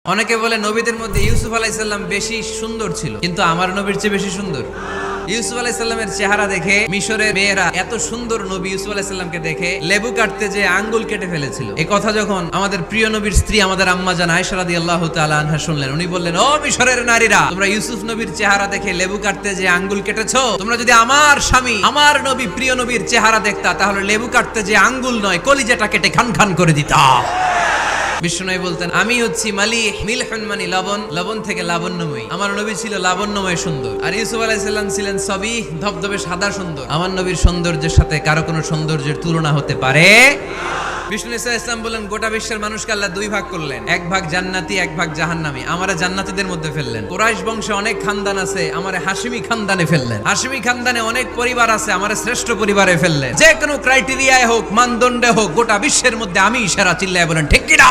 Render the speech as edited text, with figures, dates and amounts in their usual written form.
অনেকে বলে নবীদের মধ্যে ইউসুফ আলাইহিস সালাম বেশি সুন্দর ছিল, কিন্তু আমার নবীর চেয়ে বেশি সুন্দর। ইউসুফ আলাইহিস সালামের চেহারা দেখে মিশরের মেয়েরা এত সুন্দর নবী ইউসুফ আলাইহিস সালামকে দেখে লেবু কাটতে যে আঙ্গুল কেটে ফেলেছিল। এই কথা যখন আমাদের প্রিয় নবীর স্ত্রী আমাদের আম্মা জান আয়েশা রাদিয়াল্লাহু তাআলা আনহা শুনলেন, উনি বললেন, ও মিশরের নারীরা, তোমরা ইউসুফ নবীর চেহারা দেখে লেবু কাটতে যে আঙ্গুল কেটেছো, তোমরা যদি আমার স্বামী আমার নবী প্রিয় নবীর চেহারা দেখতা, তাহলে লেবু কাটতে যে আঙ্গুল নয়, কলিজাটা কেটে খান খান করে দিতা। বিষ্ণু বলতেন, আমি হচ্ছি মালিহ, মিলহুন মানে লবণ, লবণ থেকে লাবণ্যময়ী। আমার নবী ছিল লাবণ্যময় সুন্দর, আর ইউসুফ আলাইহিস সালাম ছিলেন সবই ধবধবে সাদা সুন্দর। আমার নবীর সৌন্দর্যের সাথে কারো কোনো সৌন্দর্যের তুলনা হতে পারে। বিষ্ণু ইসলাম বলেন, গোটা বিশ্বের মানুষকে আল্লাহ দুই ভাগ করলেন, এক ভাগ জান্নাতি, এক ভাগ জাহান্নামী। আমারে জান্নাতীদের মধ্যে ফেললেন। কুরাইশ বংশে অনেক খানদান আছে, আমারে হাশিমি খানদানে ফেললেন। হাশিমি খানদানে অনেক পরিবার আছে, আমারে শ্রেষ্ঠ পরিবারে ফেললেন। যে কোনো ক্রাইটেরিয়ায় হোক, মানদণ্ডে হোক, গোটা বিশ্বের মধ্যে আমি সেরা। চিল্লায় বলেন ঠিক কিনা?